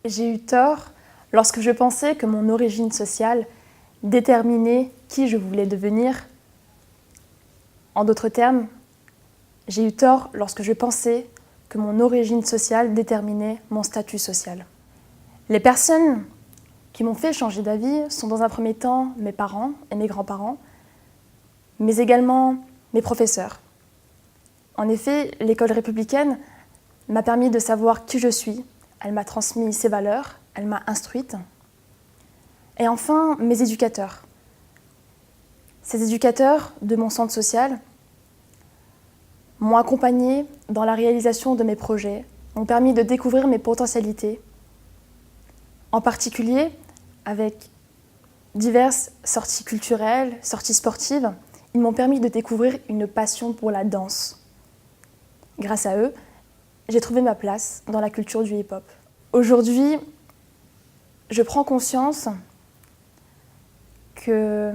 J'ai eu tort lorsque je pensais que mon origine sociale déterminait qui je voulais devenir. En d'autres termes, j'ai eu tort lorsque je pensais que mon origine sociale déterminait mon statut social. Les personnes qui m'ont fait changer d'avis sont dans un premier temps mes parents et mes grands-parents, mais également mes professeurs. En effet, l'école républicaine m'a permis de savoir qui je suis. Elle m'a transmis ses valeurs, elle m'a instruite. Et enfin, mes éducateurs. Ces éducateurs de mon centre social m'ont accompagnée dans la réalisation de mes projets, m'ont permis de découvrir mes potentialités, en particulier avec diverses sorties culturelles, sorties sportives. Ils m'ont permis de découvrir une passion pour la danse. Grâce à eux, j'ai trouvé ma place dans la culture du hip-hop. Aujourd'hui, je prends conscience que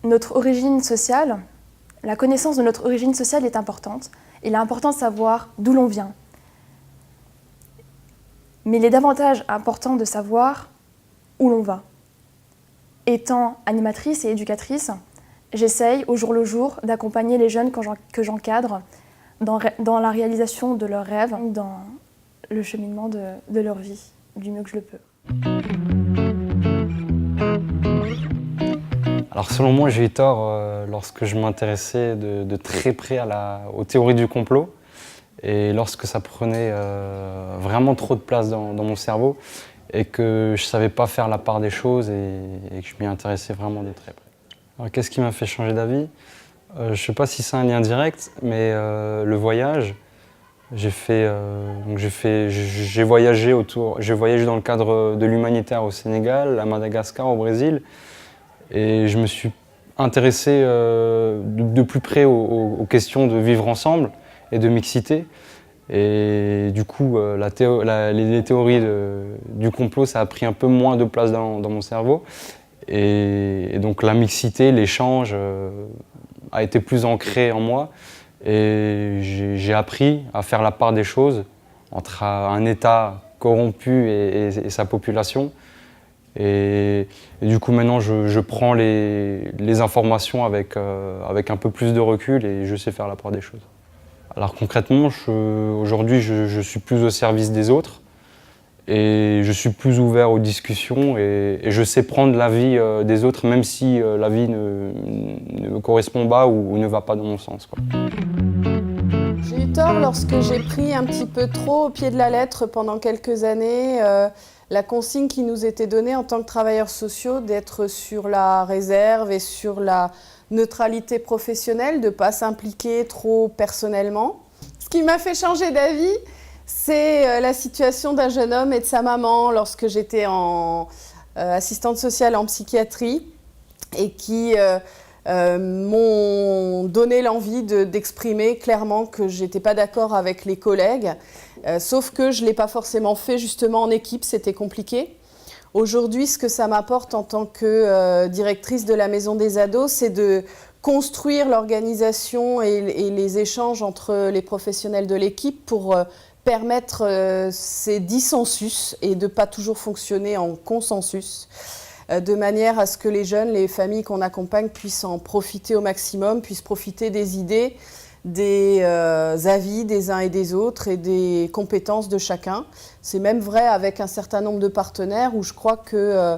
notre origine sociale, la connaissance de notre origine sociale est importante. Il est important de savoir d'où l'on vient. Mais il est davantage important de savoir où l'on va. Étant animatrice et éducatrice, j'essaye au jour le jour d'accompagner les jeunes que j'encadre dans la réalisation de leurs rêves, dans le cheminement de leur vie, du mieux que je le peux. Alors selon moi, j'ai eu tort lorsque je m'intéressais de très près aux théories du complot et lorsque ça prenait vraiment trop de place dans mon cerveau et que je ne savais pas faire la part des choses et que je m'y intéressais vraiment de très près. Alors qu'est-ce qui m'a fait changer d'avis ? Je ne sais pas si c'est un lien direct, mais le voyage, j'ai voyagé dans le cadre de l'humanitaire au Sénégal, à Madagascar, au Brésil, et je me suis intéressé de plus près aux questions de vivre ensemble et de mixité. Et du coup, les théories du complot, ça a pris un peu moins de place dans mon cerveau. Et donc la mixité, l'échange a été plus ancré en moi. Et j'ai appris à faire la part des choses entre un État corrompu et sa population. Et du coup, maintenant, je prends les informations avec un peu plus de recul et je sais faire la part des choses. Alors concrètement, aujourd'hui, je suis plus au service des autres et je suis plus ouvert aux discussions et je sais prendre l'avis des autres, même si l'avis ne me correspond pas ou ne va pas dans mon sens, quoi. J'ai eu tort lorsque j'ai pris un petit peu trop au pied de la lettre pendant quelques années la consigne qui nous était donnée en tant que travailleurs sociaux d'être sur la réserve et sur la neutralité professionnelle, de ne pas s'impliquer trop personnellement. Ce qui m'a fait changer d'avis, c'est la situation d'un jeune homme et de sa maman lorsque j'étais assistante sociale en psychiatrie et qui m'ont donné l'envie d'exprimer clairement que je n'étais pas d'accord avec les collègues, sauf que je ne l'ai pas forcément fait justement en équipe, c'était compliqué. Aujourd'hui, ce que ça m'apporte en tant que directrice de la Maison des Ados, c'est de construire l'organisation et les échanges entre les professionnels de l'équipe pour permettre ces dissensus et de ne pas toujours fonctionner en consensus, de manière à ce que les jeunes, les familles qu'on accompagne puissent en profiter au maximum, puissent profiter des idées, des avis des uns et des autres et des compétences de chacun. C'est même vrai avec un certain nombre de partenaires où je crois que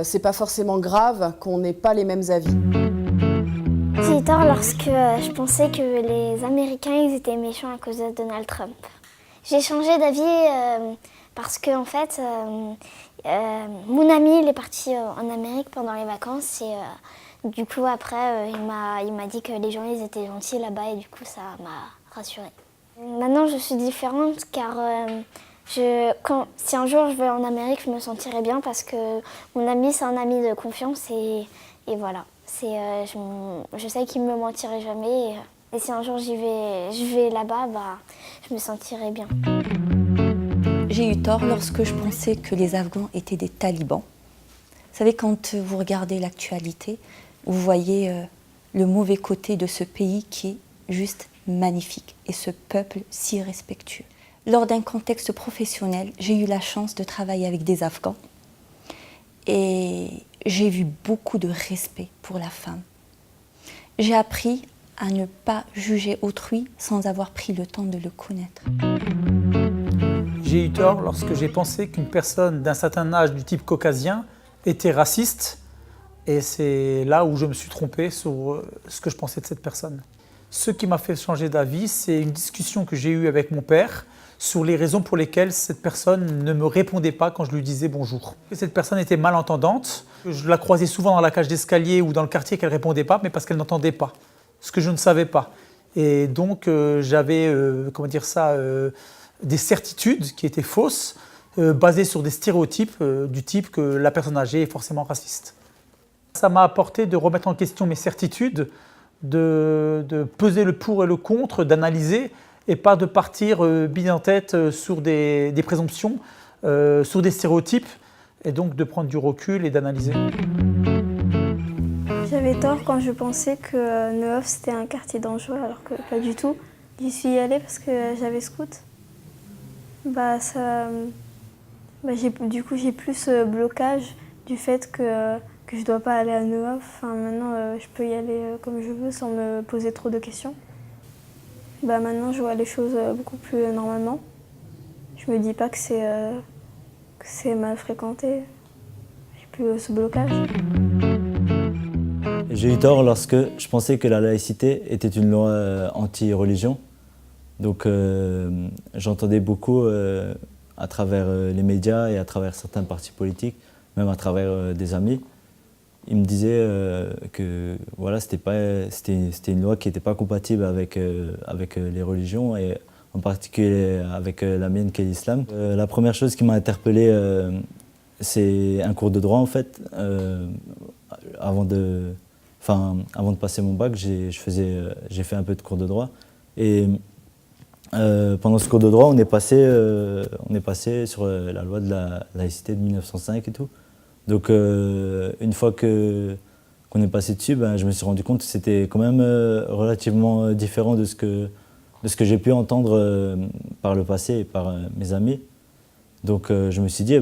c'est pas forcément grave qu'on n'ait pas les mêmes avis. J'ai eu tort lorsque je pensais que les Américains ils étaient méchants à cause de Donald Trump. J'ai changé d'avis parce que en fait, mon ami il est parti en Amérique pendant les vacances et du coup après il m'a dit que les gens ils étaient gentils là-bas et du coup ça m'a rassurée. Maintenant je suis différente car Si un jour je vais en Amérique, je me sentirai bien parce que mon ami, c'est un ami de confiance et voilà. Je sais qu'il ne me mentirait jamais et si un jour je vais là-bas, je me sentirai bien. J'ai eu tort lorsque je pensais que les Afghans étaient des talibans. Vous savez, quand vous regardez l'actualité, vous voyez le mauvais côté de ce pays qui est juste magnifique et ce peuple si respectueux. Lors d'un contexte professionnel, j'ai eu la chance de travailler avec des Afghans et j'ai vu beaucoup de respect pour la femme. J'ai appris à ne pas juger autrui sans avoir pris le temps de le connaître. J'ai eu tort lorsque j'ai pensé qu'une personne d'un certain âge du type caucasien était raciste et c'est là où je me suis trompé sur ce que je pensais de cette personne. Ce qui m'a fait changer d'avis, c'est une discussion que j'ai eue avec mon père sur les raisons pour lesquelles cette personne ne me répondait pas quand je lui disais bonjour. Cette personne était malentendante. Je la croisais souvent dans la cage d'escalier ou dans le quartier qu'elle ne répondait pas, mais parce qu'elle n'entendait pas, ce que je ne savais pas. Et donc j'avais, des certitudes qui étaient fausses, basées sur des stéréotypes du type que la personne âgée est forcément raciste. Ça m'a apporté de remettre en question mes certitudes, de peser le pour et le contre, d'analyser et pas de partir bille en tête sur des présomptions, sur des stéréotypes et donc de prendre du recul et d'analyser. J'avais tort quand je pensais que Neuhof c'était un quartier dangereux alors que pas du tout. J'y suis allée parce que j'avais scout. Du coup j'ai plus ce blocage du fait que je ne dois pas aller à Neuhof. Maintenant je peux y aller comme je veux sans me poser trop de questions. Maintenant je vois les choses beaucoup plus normalement. Je me dis pas que c'est mal fréquenté. J'ai plus ce blocage. J'ai eu tort lorsque je pensais que la laïcité était une loi anti-religion. Donc j'entendais beaucoup à travers les médias et à travers certains partis politiques, même à travers des amis. Ils me disaient que voilà, c'était une loi qui n'était pas compatible avec les religions et en particulier avec la mienne qui est l'islam. La première chose qui m'a interpellé, c'est un cours de droit en fait. Avant de passer mon bac, j'ai fait un peu de cours de droit. Et pendant ce cours de droit, on est passé sur la loi de la laïcité de 1905 et tout. Donc une fois qu'on est passé dessus, je me suis rendu compte que c'était quand même relativement différent de ce que j'ai pu entendre par le passé et par mes amis. Donc je me suis dit,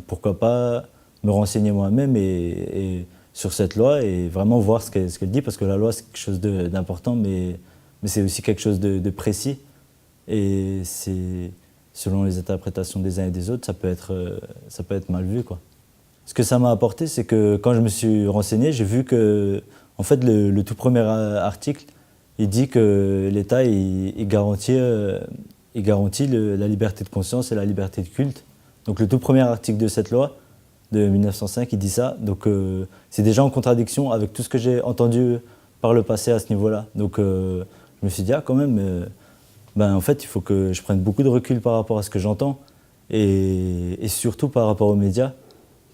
pourquoi pas me renseigner moi-même et sur cette loi et vraiment voir ce qu'elle dit, parce que la loi c'est quelque chose d'important, mais c'est aussi quelque chose de précis. Et selon les interprétations des uns et des autres, ça peut être mal vu, quoi. Ce que ça m'a apporté, c'est que quand je me suis renseigné, j'ai vu que en fait, le tout premier article, il dit que l'État il garantit la liberté de conscience et la liberté de culte. Donc le tout premier article de cette loi de 1905, il dit ça. Donc c'est déjà en contradiction avec tout ce que j'ai entendu par le passé à ce niveau-là. Donc je me suis dit, quand même, en fait, il faut que je prenne beaucoup de recul par rapport à ce que j'entends et surtout par rapport aux médias.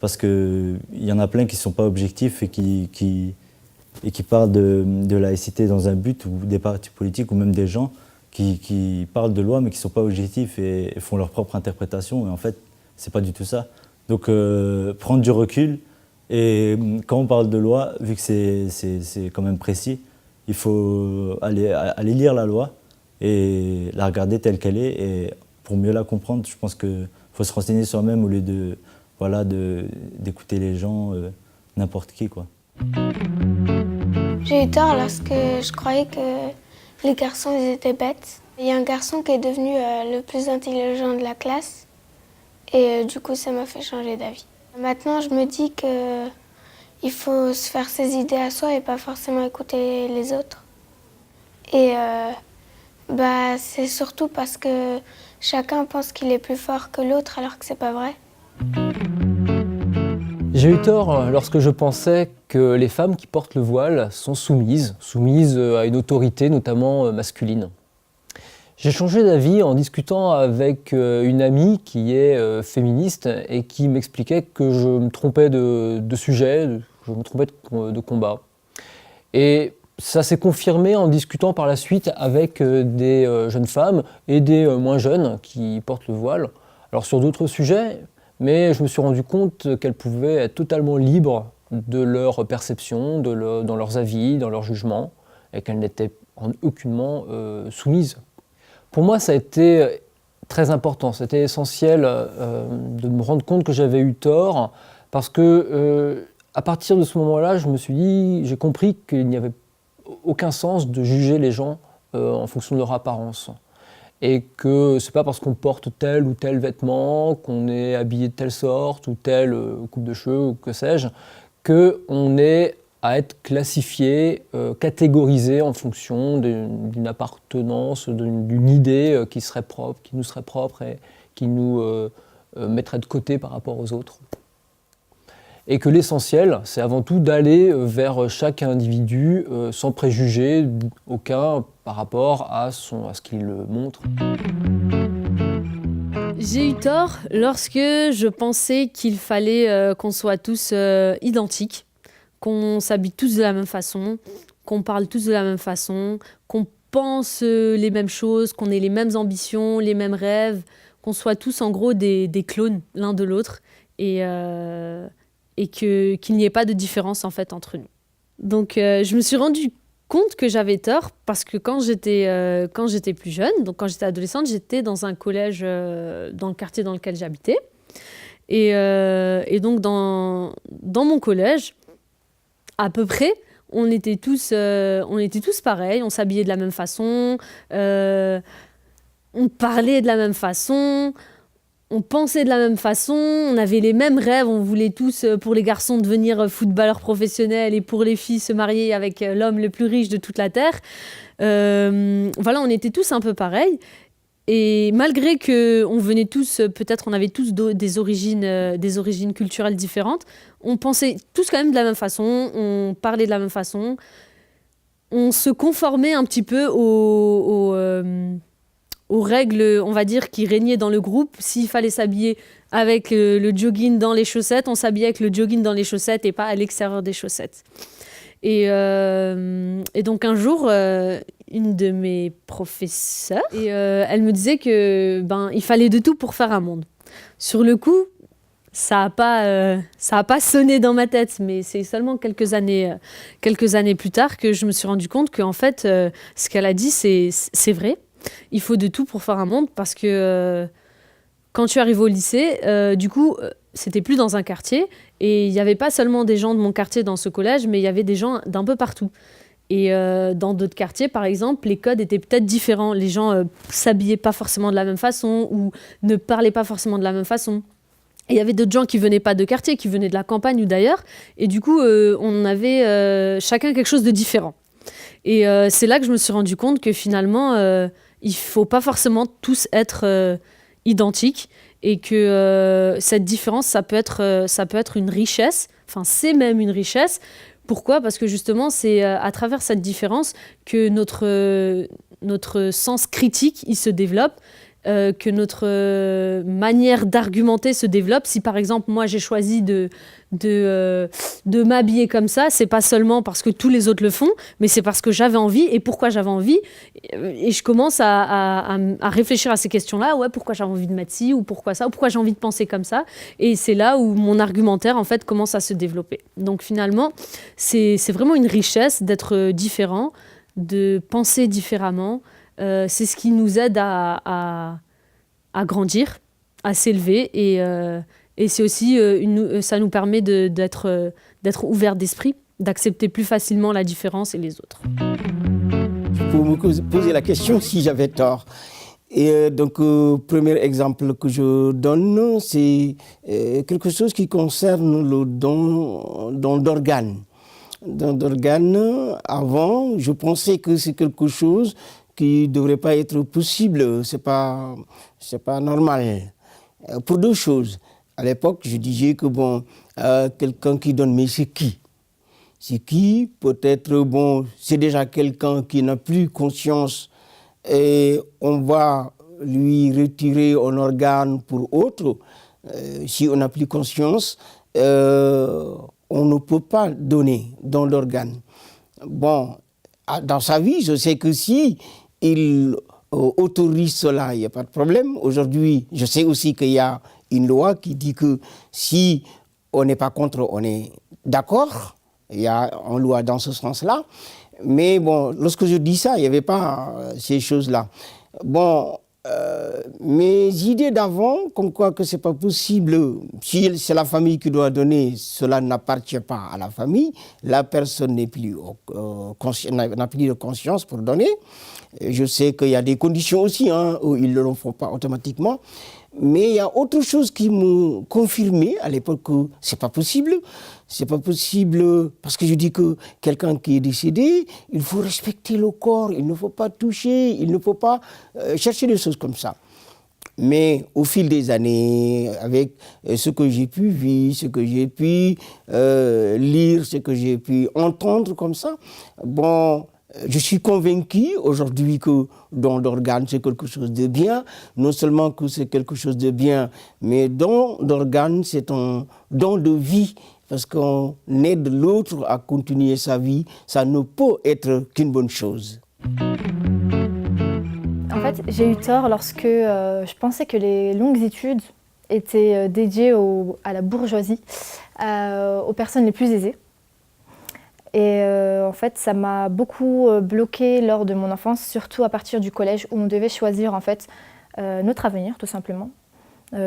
Parce qu'il y en a plein qui ne sont pas objectifs et qui parlent de laïcité dans un but, ou des partis politiques, ou même des gens qui parlent de loi mais qui ne sont pas objectifs et font leur propre interprétation. Et en fait, ce n'est pas du tout ça. Donc, prendre du recul. Et quand on parle de loi, vu que c'est quand même précis, il faut aller lire la loi et la regarder telle qu'elle est. Et pour mieux la comprendre, je pense qu'il faut se renseigner soi-même au lieu d'écouter les gens, n'importe qui, quoi. J'ai eu tort lorsque je croyais que les garçons ils étaient bêtes. Il y a un garçon qui est devenu le plus intelligent de la classe et du coup ça m'a fait changer d'avis. Maintenant je me dis qu'il faut se faire ses idées à soi et pas forcément écouter les autres. Et c'est surtout parce que chacun pense qu'il est plus fort que l'autre alors que c'est pas vrai. J'ai eu tort lorsque je pensais que les femmes qui portent le voile sont soumises à une autorité notamment masculine. J'ai changé d'avis en discutant avec une amie qui est féministe et qui m'expliquait que je me trompais de sujet, je me trompais de combat. Et ça s'est confirmé en discutant par la suite avec des jeunes femmes et des moins jeunes qui portent le voile. Alors sur d'autres sujets, mais je me suis rendu compte qu'elles pouvaient être totalement libres de leur perception, dans leurs avis, dans leurs jugements, et qu'elles n'étaient aucunement soumises. Pour moi, ça a été très important, c'était essentiel de me rendre compte que j'avais eu tort, parce que à partir de ce moment-là, j'ai compris qu'il n'y avait aucun sens de juger les gens en fonction de leur apparence. Et que c'est pas parce qu'on porte tel ou tel vêtement, qu'on est habillé de telle sorte ou telle coupe de cheveux ou que sais-je, qu'on est à être classifié, catégorisé en fonction d'une appartenance, d'une idée qui serait propre, qui nous serait propre et qui nous mettrait de côté par rapport aux autres. Et que l'essentiel, c'est avant tout d'aller vers chaque individu sans préjugés aucun par rapport à ce qu'il montre. J'ai eu tort lorsque je pensais qu'il fallait qu'on soit tous identiques, qu'on s'habille tous de la même façon, qu'on parle tous de la même façon, qu'on pense les mêmes choses, qu'on ait les mêmes ambitions, les mêmes rêves, qu'on soit tous en gros des clones l'un de l'autre et qu'il n'y ait pas de différence en fait entre nous. Donc je me suis rendu compte que j'avais tort parce que quand j'étais plus jeune, donc quand j'étais adolescente, j'étais dans un collège dans le quartier dans lequel j'habitais. Et donc dans mon collège, à peu près, on était tous pareils, on s'habillait de la même façon, on parlait de la même façon, on pensait de la même façon, on avait les mêmes rêves, on voulait tous, pour les garçons, devenir footballeurs professionnels et pour les filles, se marier avec l'homme le plus riche de toute la Terre. Voilà, on était tous un peu pareils. Et malgré qu'on venait tous, peut-être on avait tous des origines culturelles différentes, on pensait tous quand même de la même façon, on parlait de la même façon, on se conformait un petit peu aux règles, on va dire, qui régnaient dans le groupe. S'il fallait s'habiller avec le jogging dans les chaussettes, on s'habillait avec le jogging dans les chaussettes et pas à l'extérieur des chaussettes. Et donc un jour, une de mes professeurs, elle me disait que il fallait de tout pour faire un monde. Sur le coup, ça a pas sonné dans ma tête, mais c'est seulement quelques années plus tard que je me suis rendu compte qu'en fait, ce qu'elle a dit, c'est vrai. Il faut de tout pour faire un monde parce que quand tu arrives au lycée, du coup, c'était plus dans un quartier et il n'y avait pas seulement des gens de mon quartier dans ce collège, mais il y avait des gens d'un peu partout. Et dans d'autres quartiers, par exemple, les codes étaient peut-être différents. Les gens s'habillaient pas forcément de la même façon ou ne parlaient pas forcément de la même façon. Et il y avait d'autres gens qui venaient pas de quartier, qui venaient de la campagne ou d'ailleurs. Et du coup, on avait chacun quelque chose de différent. Et c'est là que je me suis rendu compte que finalement, il faut pas forcément tous être identiques et que cette différence, ça peut être une richesse. Enfin, c'est même une richesse. Pourquoi ? Parce que justement, c'est à travers cette différence que notre sens critique, il se développe, que notre manière d'argumenter se développe. Si par exemple, moi, j'ai choisi de m'habiller comme ça, c'est pas seulement parce que tous les autres le font, mais c'est parce que j'avais envie. Et pourquoi j'avais envie ? Et je commence à réfléchir à ces questions-là. Ouais, pourquoi j'avais envie de mettre ci, ou pourquoi ça, ou pourquoi j'ai envie de penser comme ça. Et c'est là où mon argumentaire, en fait, commence à se développer. Donc finalement, c'est vraiment une richesse d'être différent, de penser différemment. C'est ce qui nous aide à grandir, à s'élever et c'est aussi, ça nous permet d'être ouverts d'esprit, d'accepter plus facilement la différence et les autres. Pour me poser la question si j'avais tort. Et donc, premier exemple que je donne, c'est quelque chose qui concerne le don d'organes. Don d'organes, avant, je pensais que c'est quelque chose qui ne devrait pas être possible, c'est pas normal. Pour deux choses. À l'époque, je disais que quelqu'un qui donne, mais c'est qui ? C'est qui ? Peut-être, c'est déjà quelqu'un qui n'a plus conscience et on va lui retirer un organe pour autre, si on n'a plus conscience, on ne peut pas donner dans l'organe. Bon, dans sa vie, je sais que si il autorise cela, il n'y a pas de problème. Aujourd'hui, je sais aussi qu'il y a une loi qui dit que si on n'est pas contre, on est d'accord. Il y a une loi dans ce sens-là. Mais bon, lorsque je dis ça, il n'y avait pas ces choses-là. Bon, mes idées d'avant, comme quoi que c'est pas possible, si c'est la famille qui doit donner, cela n'appartient pas à la famille, la personne n'a plus de conscience pour donner. Je sais qu'il y a des conditions aussi, où ils ne le font pas automatiquement. Mais il y a autre chose qui me confirmait à l'époque que c'est pas possible. C'est pas possible parce que je dis que quelqu'un qui est décédé, il faut respecter le corps, il ne faut pas toucher, il ne faut pas chercher des choses comme ça. Mais au fil des années, avec ce que j'ai pu vivre, ce que j'ai pu lire, ce que j'ai pu entendre comme ça, bon, je suis convaincu aujourd'hui que don d'organes, c'est quelque chose de bien. Non seulement que c'est quelque chose de bien, mais don d'organes, c'est un don de vie. Parce qu'on aide l'autre à continuer sa vie. Ça ne peut être qu'une bonne chose. En fait, j'ai eu tort lorsque je pensais que les longues études étaient dédiées à la bourgeoisie, aux personnes les plus aisées. Et en fait, ça m'a beaucoup bloquée lors de mon enfance, surtout à partir du collège où on devait choisir en fait notre avenir, tout simplement.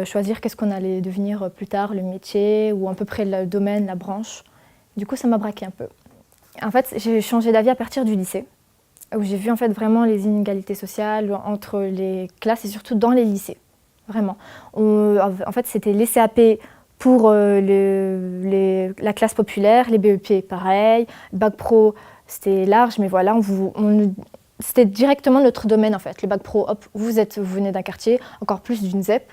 Choisir qu'est-ce qu'on allait devenir plus tard, le métier ou à peu près le domaine, la branche. Du coup, ça m'a braqué un peu. En fait, j'ai changé d'avis à partir du lycée, où j'ai vu en fait vraiment les inégalités sociales entre les classes et surtout dans les lycées. Vraiment. En fait, c'était les CAP pour la classe populaire, les BEP pareil, Bac Pro c'était large, mais voilà, c'était directement notre domaine en fait. Le Bac Pro, hop, vous venez d'un quartier, encore plus d'une ZEP,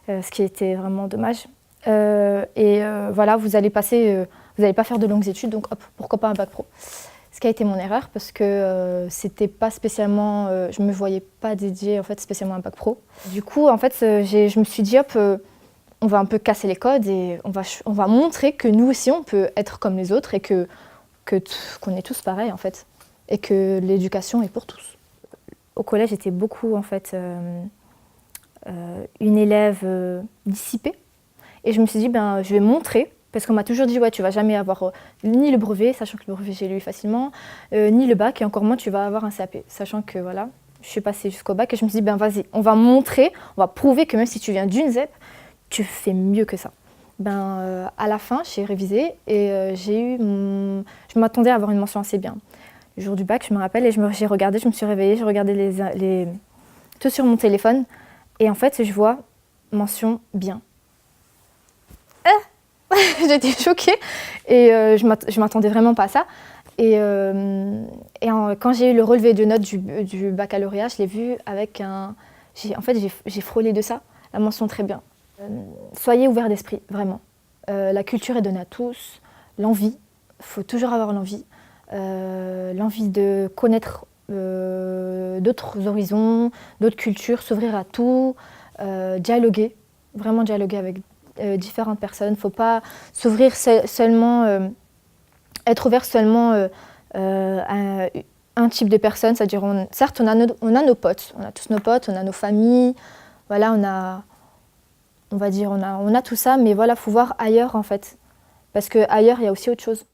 ce qui était vraiment dommage. Voilà, vous allez pas faire de longues études, donc hop, pourquoi pas un Bac Pro. Ce qui a été mon erreur parce que c'était pas spécialement, je me voyais pas dédiée en fait spécialement à un Bac Pro. Du coup, en fait, je me suis dit hop, on va un peu casser les codes et on va montrer que nous aussi on peut être comme les autres et qu'on est tous pareils en fait. Et que l'éducation est pour tous. Au collège, j'étais beaucoup en fait une élève dissipée. Et je me suis dit, je vais montrer, parce qu'on m'a toujours dit, ouais, tu vas jamais avoir ni le brevet, sachant que le brevet j'ai lu facilement, ni le bac, et encore moins tu vas avoir un CAP. Sachant que voilà, je suis passée jusqu'au bac et je me suis dit, vas-y, on va montrer, on va prouver que même si tu viens d'une ZEP, tu fais mieux que ça. À la fin, j'ai révisé et je m'attendais à avoir une mention assez bien. Le jour du bac, je me rappelle, et j'ai regardé, je me suis réveillée, j'ai regardé tout sur mon téléphone, et en fait, je vois mention bien. J'étais choquée, et je m'attendais vraiment pas à ça. Et quand j'ai eu le relevé de notes du baccalauréat, je l'ai vu avec j'ai frôlé de ça, la mention très bien. Soyez ouverts d'esprit, vraiment. La culture est donnée à tous, l'envie, il faut toujours avoir l'envie. L'envie de connaître d'autres horizons, d'autres cultures, s'ouvrir à tout, dialoguer, vraiment dialoguer avec différentes personnes. Il ne faut pas s'ouvrir seulement, être ouvert seulement à un type de personnes. C'est-à-dire, certes, on a nos potes, on a tous nos potes, on a nos familles, voilà, on va dire, on a tout ça, mais voilà, il faut voir ailleurs en fait. Parce qu'ailleurs, il y a aussi autre chose.